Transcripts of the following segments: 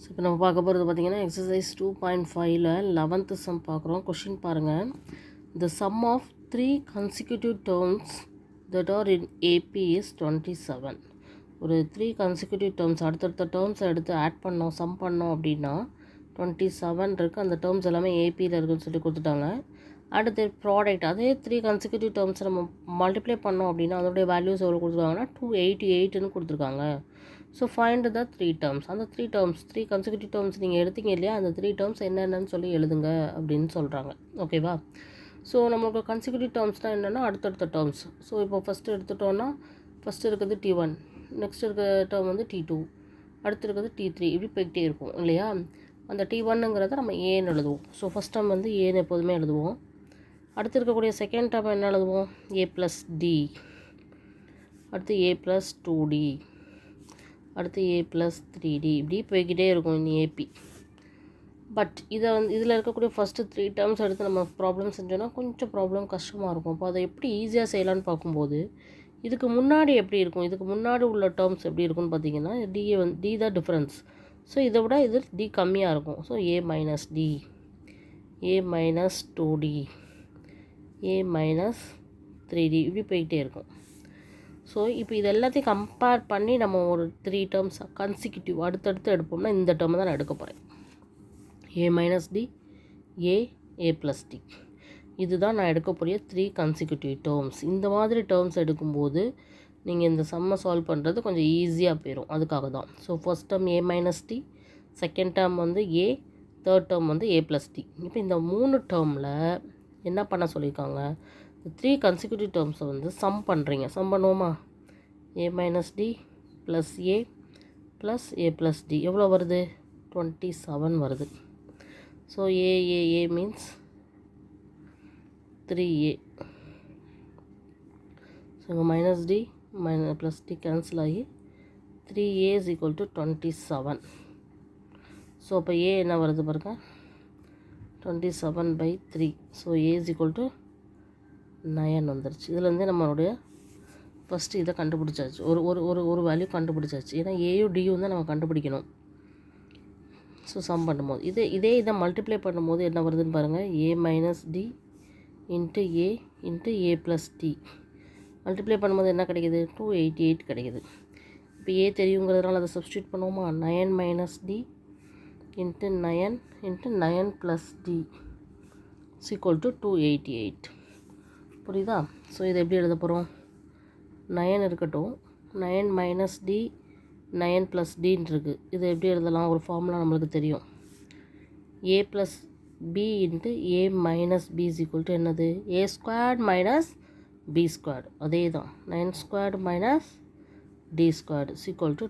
இப்போ நம்ம பார்க்க போகிறது பார்த்திங்கன்னா எக்ஸசைஸ் 2.5ல 11th சம் பார்க்குறோம். கொஷின் பாருங்கள். The sum of 3 consecutive terms that are in AP is 27. ஒரு 3 consecutive terms அடுத்தடுத்த டேர்ம்ஸை எடுத்து ஆட் பண்ணோம், சம் பண்ணோம் அப்படின்னா 27 இருக்குது. அந்த டேர்ம்ஸ் எல்லாமே ஏபியில் இருக்குதுன்னு சொல்லி கொடுத்துட்டாங்க. அடுத்து ப்ராடக்ட் அதே 3 consecutive terms நம்ம மல்டிப்ளை பண்ணோம் அப்படின்னா அதோடைய வேல்யூஸ் எவ்வளோ கொடுத்துருக்காங்கன்னா 288ன்னு கொடுத்துருக்காங்க. So find the 3 terms. அந்த 3 terms 3 consecutive terms நீங்கள் எடுத்தீங்க இல்லையா, அந்த 3 terms என்னென்னு சொல்லி எழுதுங்க அப்படின்னு சொல்கிறாங்க. ஓகேவா? ஸோ நம்மளுக்கு consecutive termஸ்னால் என்னென்னா அடுத்தடுத்த டேர்ம்ஸ். ஸோ இப்போ ஃபஸ்ட்டு எடுத்துட்டோன்னா ஃபஸ்ட்டு இருக்கிறது T1, நெக்ஸ்ட் இருக்கிற டேர்ம் வந்து T2, அடுத்து இருக்கிறது T3, இப்படி போய்கிட்டே இருக்கும் இல்லையா. அந்த T1ங்கிறத நம்ம ஏன்னு எழுதுவோம். ஸோ ஃபஸ்ட் டேர்ம் வந்து ஏன்னு எப்போதுமே எழுதுவோம். அடுத்து இருக்கக்கூடிய செகண்ட் டேர்ம் என்ன எழுதுவோம்? A + D, அடுத்து A + 2D, அடுத்து A + 3D, இப்படி போய்கிட்டே இருக்கும் இந்த ஏபி. பட் இதை வந்து இதில் இருக்கக்கூடிய ஃபஸ்ட்டு 3 டேர்ம்ஸ் எடுத்து நம்ம ப்ராப்ளம் செஞ்சோன்னா கொஞ்சம் ப்ராப்ளம் கஷ்டமாக இருக்கும். அப்போ அதை எப்படி ஈஸியாக செய்யலான்னு பார்க்கும்போது இதுக்கு முன்னாடி எப்படி இருக்கும், இதுக்கு முன்னாடி உள்ள டேர்ம்ஸ் எப்படி இருக்குன்னு பார்த்தீங்கன்னா டி தான் டிஃப்ரென்ஸ். ஸோ இதை விட இது டி கம்மியாக இருக்கும். So A - D, A - 2D, A - 3D, இப்படி போய்கிட்டே இருக்கும். ஸோ இப்போ இது எல்லாத்தையும் கம்பேர் பண்ணி நம்ம ஒரு 3 டேர்ம்ஸ் கன்சிக்யூட்டிவ் அடுத்தடுத்து எடுப்போம்னா இந்த டேர்மை தான் நான் எடுக்க போகிறேன். A - D, A + D, இதுதான் நான் எடுக்கக்கூடிய 3 கன்சிக்யூட்டிவ் டேர்ம்ஸ். இந்த மாதிரி டேர்ம்ஸ் எடுக்கும்போது நீங்கள் இந்த சம்மை சால்வ் பண்ணுறது கொஞ்சம் ஈஸியாக போயிடும். அதுக்காக தான். So first term A - D, second term வந்து A, தேர்ட் டேர்ம் வந்து A + D. இப்போ இந்த 3 டேர்மில் என்ன பண்ண சொல்லியிருக்காங்க, 3 consecutive டேர்ம்ஸை வந்து சம் பண்ணுறீங்க. சம் பண்ணுவோமா? A - D + A + A + D எவ்வளோ வருது? 27 வருது. So A means 3A. So இங்கே -D +D கேன்சல் ஆகி 3A = 27. ஸோ அப்போ A என்ன வருது பாருங்க, 27/3. ஸோ A = 9 வந்துருச்சு. இதுலேருந்தே நம்மளுடைய ஃபஸ்ட்டு இதை கண்டுபிடிச்சாச்சு. ஒரு ஒரு ஒரு ஒரு வேல்யூ கண்டுபிடிச்சாச்சு. ஏன்னா ஏயும் டியும் தான் நம்ம கண்டுபிடிக்கணும். ஸோ சம் பண்ணும்போது இதை மல்டிப்ளை பண்ணும்போது என்ன வருதுன்னு பாருங்கள். A - D × A × A + D multiply பண்ணும்போது என்ன கிடைக்கிது? 288 கிடைக்கிது. இப்போ A தெரியுங்கிறதுனால அதை சப்ஸ்டியூட் பண்ணுவோமா? 9 - D × 9 × 9 + D = 288. புரியுதா? ஸோ இதை எப்படி எழுத போகிறோம்? 9 இருக்கட்டும், 9 - D 9 + Dன்னு இருக்குது. இதை எப்படி எழுதலாம்? ஒரு ஃபார்முலா நம்மளுக்கு தெரியும். A + B × A - B = என்னது? A² - B². அதே தான். 9² - D² =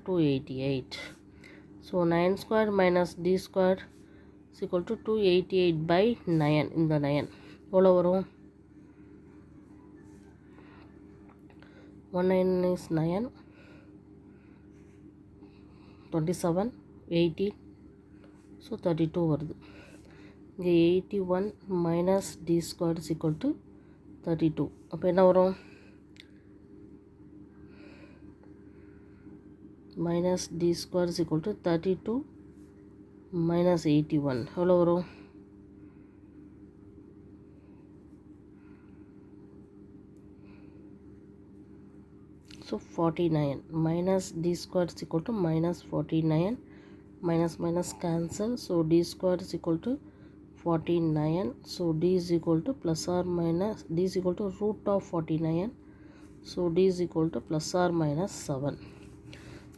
288. So 9² - D² = 288/9. இந்த 9 எவ்வளோ வரும்? 1 9 is 9, 27, 18, ஸோ 32 வருது. இங்கே 81 - D² = 32. அப்போ என்ன வரும்? -D² = 32 - 81 எவ்வளோ வரும்? So 49. -D² = -49, minus cancel. So D² = 49. So D = +or- D √49. So D = +or- 7.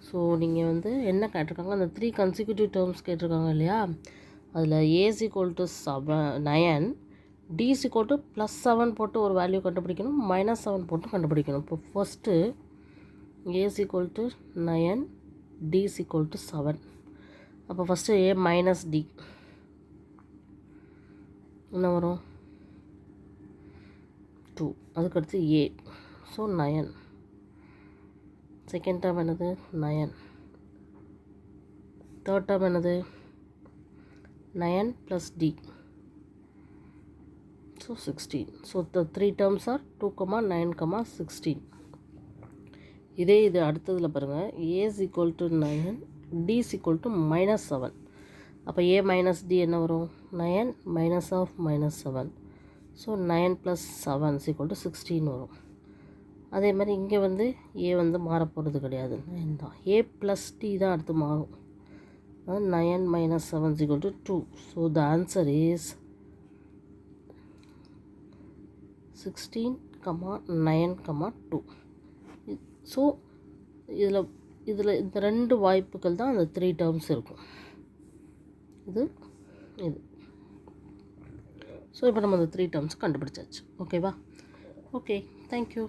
So நீங்கள் வந்து என்ன கேட்டிருக்காங்க, அந்த 3 consecutive டேர்ம்ஸ் கேட்டிருக்காங்க இல்லையா, அதில் A = 9, D = +7 போட்டு ஒரு வேல்யூ கண்டுபிடிக்கணும், -7 போட்டு கண்டுபிடிக்கணும். இப்போ ஃபஸ்ட்டு A = 9, D = 7. அப்போ ஃபஸ்ட்டு A - D என்ன வரும்? 2. அதுக்கடுத்து A. ஸோ 9. செகண்ட் டேர்ம் என்னது? 9. தேர்ட் டேர்ம் என்னது? 9 + D. So 16. So the 3 terms are 2, 9, 16. இது அடுத்ததில் பாருங்கள். A = 9, D = -7. அப்போ a மைனஸ் d என்ன வரும்? 9 minus of minus 7. So 9 plus 7 = 16 வரும். அதே மாதிரி இங்கே வந்து a வந்து மாறப்போகிறது கிடையாது, 9 தான். a ப்ளஸ் d தான் அடுத்து மாறும். 9 minus 7 = 2. So the answer is 16, 9, 2. So இதில் இந்த 2 வாய்ப்புகள் தான் அந்த 3 டேர்ம்ஸ் இருக்கும். இது ஸோ இப்போ நம்ம அந்த 3 டேர்ம்ஸ் கண்டுபிடிச்சாச்சு. ஓகேவா? Okay, thank you.